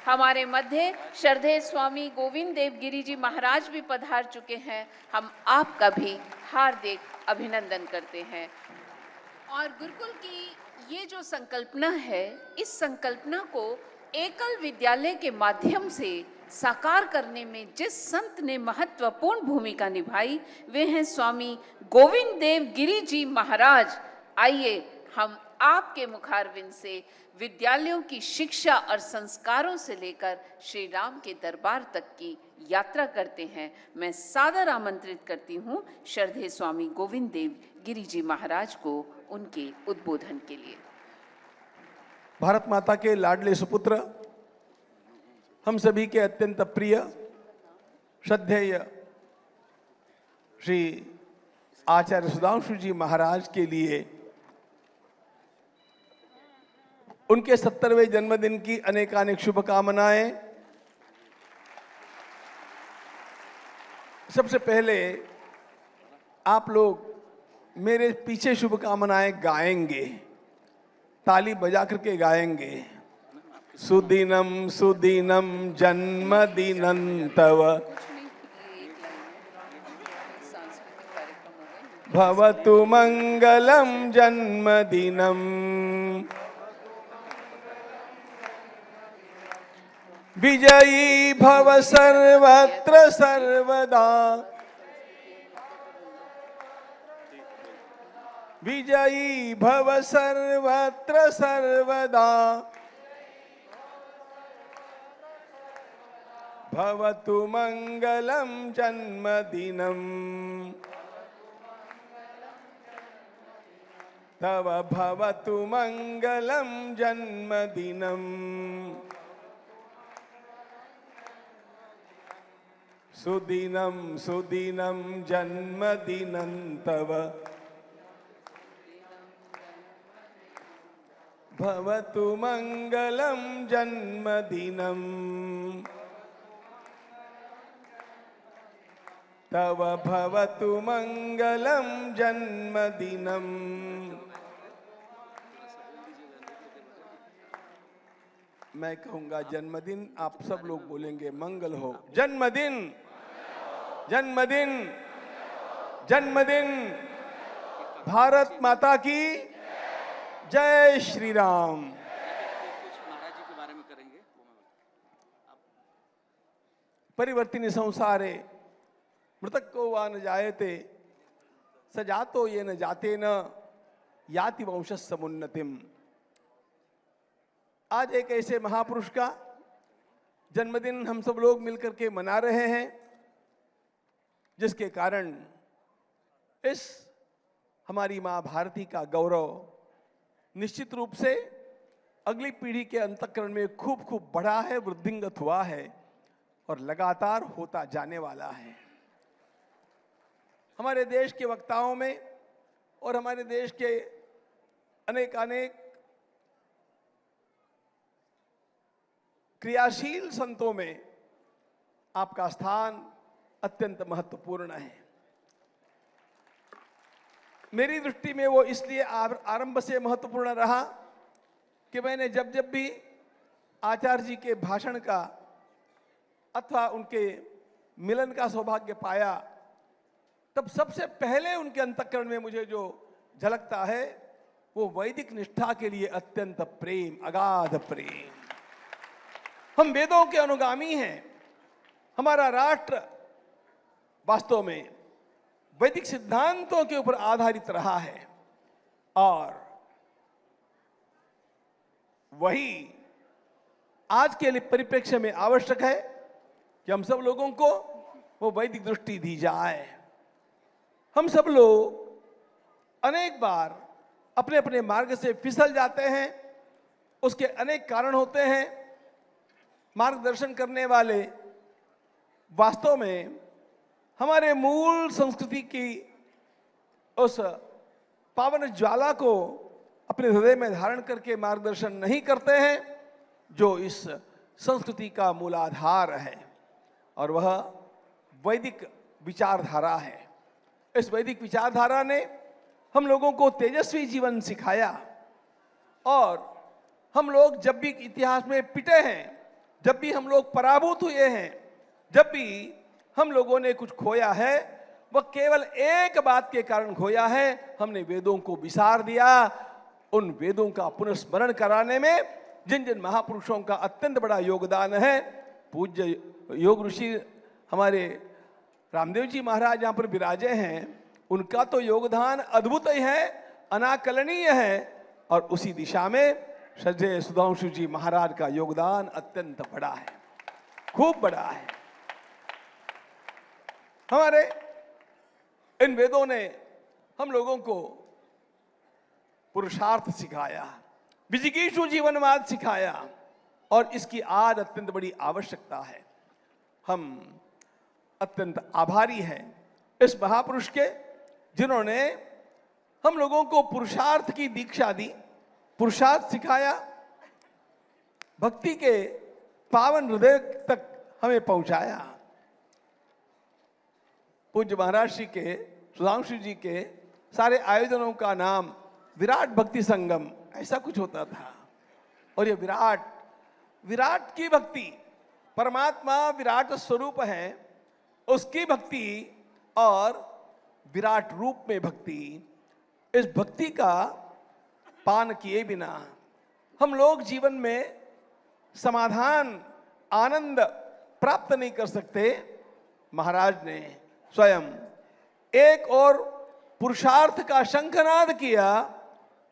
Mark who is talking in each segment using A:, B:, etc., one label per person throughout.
A: हमारे मध्य श्रद्धेय स्वामी गोविंद देव गिरी जी महाराज भी पधार चुके हैं। हम आपका भी हार्दिक अभिनंदन करते हैं। और गुरुकुल की ये जो संकल्पना है, इस संकल्पना को एकल विद्यालय के माध्यम से साकार करने में जिस संत ने महत्वपूर्ण भूमिका निभाई, वे हैं स्वामी गोविंद देव गिरी जी महाराज। आइए हम आपके मुखारविंद से विद्यालयों की शिक्षा और संस्कारों से लेकर श्री राम के दरबार तक की यात्रा करते हैं। मैं सादर आमंत्रित करती हूँ श्रद्धेय स्वामी गोविंद देव गिरी जी महाराज को उनके उद्बोधन के लिए।
B: भारत माता के लाडले सुपुत्र, हम सभी के अत्यंत प्रिय श्रद्धेय श्री आचार्य सुधांशु जी महाराज के लिए उनके 70वें जन्मदिन की अनेकानेक शुभकामनाएं। सबसे पहले आप लोग मेरे पीछे शुभकामनाएं गाएंगे, ताली बजा करके गाएंगे। सुदिनम सुदिनम जन्मदिनं तव भवतु मंगलम जन्मदिनम विजयी भव सर्वत्र सर्वदा विजयी भव सर्वत्र सर्वदा भवतु मंगलम जन्मदिनम तव भवतु मंगलम जन्मदिनम सुदिनं सुदिनं जन्मदिनं तव भवतु मंगलम जन्मदिनम तव भवतु मंगलम जन्मदिनम। मैं कहूंगा जन्मदिन, आप सब लोग बोलेंगे मंगल हो। जन्मदिन जन्मदिन जन्मदिन। भारत माता की जय श्री राम।
C: महाराज जी के बारे में करेंगे।
B: परिवर्तिनी संसारे मृतक को वा न जायते सजातो ये न जाते न याति वंश समुन्नतिम। आज एक ऐसे महापुरुष का जन्मदिन हम सब लोग मिलकर के मना रहे हैं, जिसके कारण इस हमारी मां भारती का गौरव निश्चित रूप से अगली पीढ़ी के अंतःकरण में खूब खूब बढ़ा है, वृद्धिंगत हुआ है और लगातार होता जाने वाला है। हमारे देश के वक्ताओं में और हमारे देश के अनेकानेक क्रियाशील संतों में आपका स्थान अत्यंत महत्वपूर्ण है। मेरी दृष्टि में वो इसलिए आरंभ से महत्वपूर्ण रहा कि मैंने जब जब भी आचार्य जी के भाषण का अथवा उनके मिलन का सौभाग्य पाया, तब सबसे पहले उनके अंतःकरण में मुझे जो झलकता है वो वैदिक निष्ठा के लिए अत्यंत प्रेम, अगाध प्रेम। हम वेदों के अनुगामी हैं। हमारा राष्ट्र वास्तव में वैदिक सिद्धांतों के ऊपर आधारित रहा है और वही आज के लिए परिप्रेक्ष्य में आवश्यक है कि हम सब लोगों को वो वैदिक दृष्टि दी जाए। हम सब लोग अनेक बार अपने अपने मार्ग से फिसल जाते हैं, उसके अनेक कारण होते हैं। मार्गदर्शन करने वाले वास्तव में हमारे मूल संस्कृति की उस पावन ज्वाला को अपने हृदय में धारण करके मार्गदर्शन नहीं करते हैं, जो इस संस्कृति का मूलाधार है, और वह वैदिक विचारधारा है। इस वैदिक विचारधारा ने हम लोगों को तेजस्वी जीवन सिखाया और हम लोग जब भी इतिहास में पिटे हैं जब भी हम लोग पराभूत हुए हैं, जब भी हम लोगों ने कुछ खोया है, वह केवल एक बात के कारण खोया है, हमने वेदों को विसार दिया। उन वेदों का पुनर्स्मरण कराने में जिन जिन महापुरुषों का अत्यंत बड़ा योगदान है, पूज्य योग ऋषि हमारे रामदेव जी महाराज यहाँ पर विराजे हैं, उनका तो योगदान अद्भुत ही है, अनाकलनीय है। और उसी दिशा में श्रद्धेय सुधांशु जी महाराज का योगदान अत्यंत बड़ा है, खूब बड़ा है। हमारे इन वेदों ने हम लोगों को पुरुषार्थ सिखाया, विजिगीषु जीवनवाद सिखाया, और इसकी आज अत्यंत बड़ी आवश्यकता है। हम अत्यंत आभारी हैं इस महापुरुष के, जिन्होंने हम लोगों को पुरुषार्थ की दीक्षा दी, पुरुषार्थ सिखाया, भक्ति के पावन हृदय तक हमें पहुंचाया। पूज्य महाराज श्री के, सुधांशु जी के सारे आयोजनों का नाम विराट भक्ति संगम ऐसा कुछ होता था। और ये विराट की भक्ति, परमात्मा विराट स्वरूप है, उसकी भक्ति और विराट रूप में भक्ति, इस भक्ति का पान किए बिना हम लोग जीवन में समाधान, आनंद प्राप्त नहीं कर सकते। महाराज ने स्वयं एक और पुरुषार्थ का शंखनाद किया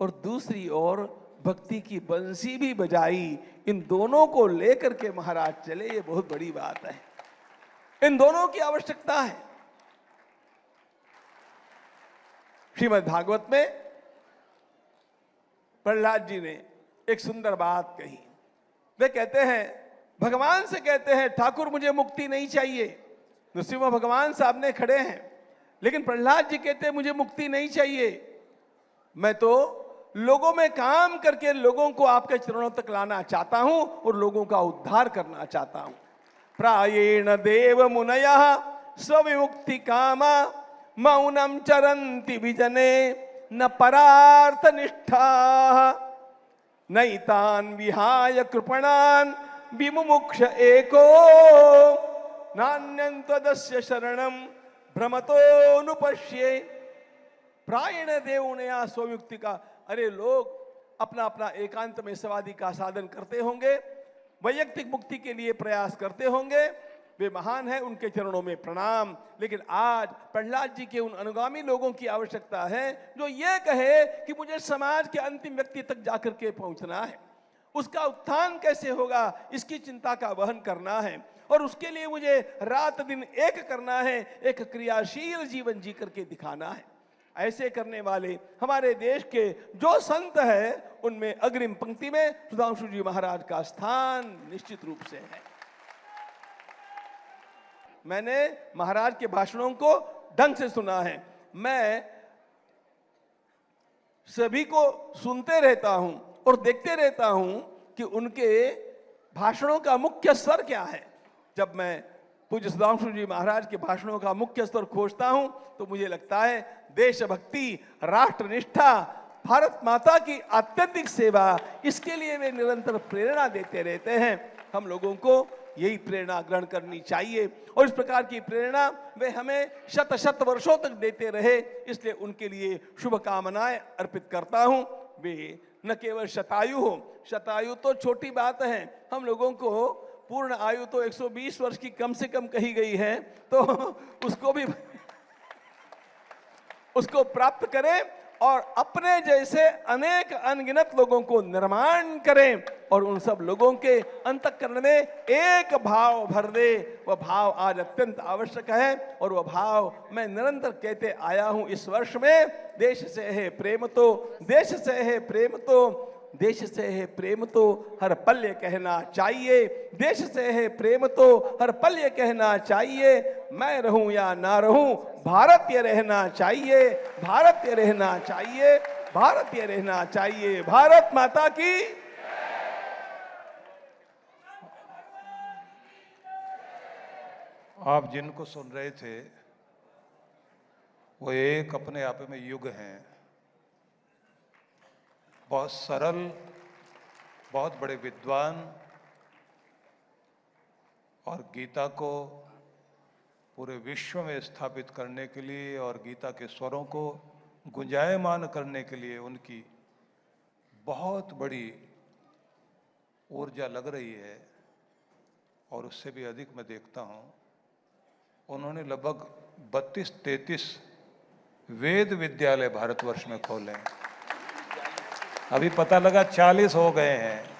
B: और दूसरी ओर भक्ति की बंसी भी बजाई। इन दोनों को लेकर के महाराज चले, ये बहुत बड़ी बात है। इन दोनों की आवश्यकता है। श्रीमद् भागवत में प्रहलाद जी ने एक सुंदर बात कही। वे कहते हैं, भगवान से कहते हैं, ठाकुर मुझे मुक्ति नहीं चाहिए। नृसिंह भगवान सामने खड़े हैं, लेकिन प्रहलाद जी कहते हैं मुझे मुक्ति नहीं चाहिए, मैं तो लोगों में काम करके लोगों को आपके चरणों तक लाना चाहता हूं और लोगों का उद्धार करना चाहता हूं। प्रायेण देव मुनयः स्वविमुक्ति कामा मौनम चरन्ति विजने न परार्थ निष्ठा नैतान विहाय कृपणान विमुमुक्ष एको नान्यंतदस्य शरणम भ्रमतोनुपश्ये। प्रायेण देवुनया स्वयुक्ति का, अरे लोग अपना अपना एकांत में समाधि का साधन करते होंगे, वैयक्तिक मुक्ति के लिए प्रयास करते होंगे, वे महान हैं, उनके चरणों में प्रणाम। लेकिन आज प्रहलाद जी के उन अनुगामी लोगों की आवश्यकता है जो ये कहे कि मुझे समाज के अंतिम व्यक्ति तक जाकर के पहुंचना है, उसका उत्थान कैसे होगा इसकी चिंता का वहन करना है, और उसके लिए मुझे रात दिन एक करना है, एक क्रियाशील जीवन जी करके दिखाना है। ऐसे करने वाले हमारे देश के जो संत हैं, उनमें अग्रिम पंक्ति में सुधांशु जी महाराज का स्थान निश्चित रूप से है। मैंने महाराज के भाषणों को ढंग से सुना है, मैं सभी को सुनते रहता हूं और देखते रहता हूं कि उनके भाषणों का मुख्य स्वर क्या है। जब मैं पूज्य सुधांशु जी महाराज के भाषणों का मुख्य स्वर खोजता हूं तो मुझे लगता है देशभक्ति, राष्ट्रनिष्ठा, भारत माता की आत्यंतिक सेवा, इसके लिए वे निरंतर प्रेरणा देते रहते हैं। हम लोगों को यही प्रेरणा ग्रहण करनी चाहिए और इस प्रकार की प्रेरणा वे हमें शत शत वर्षों तक देते रहे, इसलिए उनके लिए शुभकामनाएं अर्पित करता हूं। वे न केवल शतायु हो, शतायु तो छोटी बात है, हम लोगों को पूर्ण आयु तो 120 वर्ष की कम से कम कही गई है, तो उसको भी उसको प्राप्त करें और अपने जैसे अनेक अनगिनत लोगों को निर्माण करें और उन सब लोगों के अंतःकरण में एक भाव भर दे। वह भाव आज अत्यंत आवश्यक है और वह भाव मैं निरंतर कहते आया हूं इस वर्ष में, देश से है प्रेम तो, देश से है प्रेम तो, देश से है प्रेम तो हर पल ये कहना चाहिए, देश से है प्रेम तो हर पल ये कहना चाहिए, मैं रहूं या ना रहूं भारत ये रहना चाहिए, भारत ये रहना चाहिए, भारत ये रहना चाहिए। भारत माता की।
D: आप जिनको सुन रहे थे वो एक अपने आप में युग हैं, बहुत सरल, बहुत बड़े विद्वान और गीता को पूरे विश्व में स्थापित करने के लिए और गीता के स्वरों को गुंजायमान करने के लिए उनकी बहुत बड़ी ऊर्जा लग रही है। और उससे भी अधिक मैं देखता हूँ, उन्होंने लगभग 32-33 वेद विद्यालय भारतवर्ष में खोले हैं। अभी पता लगा 40 हो गए हैं।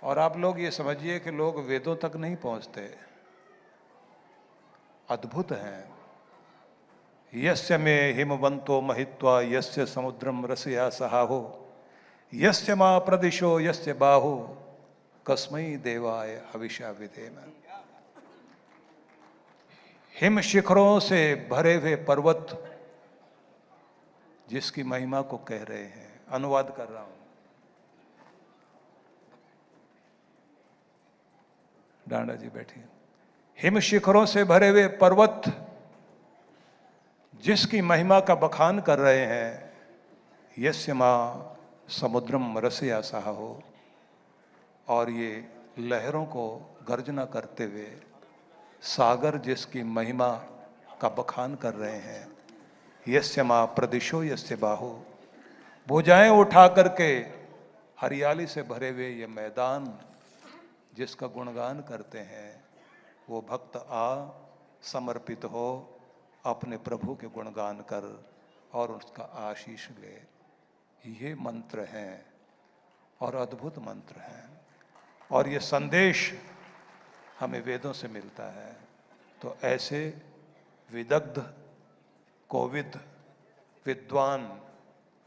D: और आप लोग ये समझिए कि लोग वेदों तक नहीं पहुंचते। अद्भुत हैं। यस्य में हिमवंतो महित्वा यस्य समुद्रम रसया सहाहो यस्य मा प्रदिशो यस्य बाहु कस्मै देवाय हविषा विधेम। हिम शिखरों से भरे हुए पर्वत जिसकी महिमा को कह रहे हैं। अनुवाद कर रहा हूं। डांडा जी बैठिए। हिम शिखरों से भरे हुए पर्वत जिसकी महिमा का बखान कर रहे हैं। यस्य मां समुद्रम रसया साहो। और ये लहरों को गर्जना करते हुए सागर जिसकी महिमा का बखान कर रहे हैं। यस्य मां प्रदिशो यस्य बाहु। भुजाएं उठा करके हरियाली से भरे हुए ये मैदान जिसका गुणगान करते हैं। वो भक्त आ समर्पित हो अपने प्रभु के गुणगान कर और उसका आशीष ले। ये मंत्र हैं और अद्भुत मंत्र हैं। और ये संदेश हमें वेदों से मिलता है। तो ऐसे विदग्ध, कोविद, विद्वान,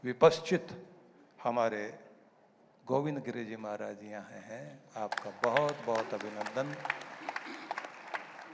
D: विपश्चित हमारे गोविंद गिरि जी महाराज यहाँ हैं। आपका बहुत बहुत अभिनंदन।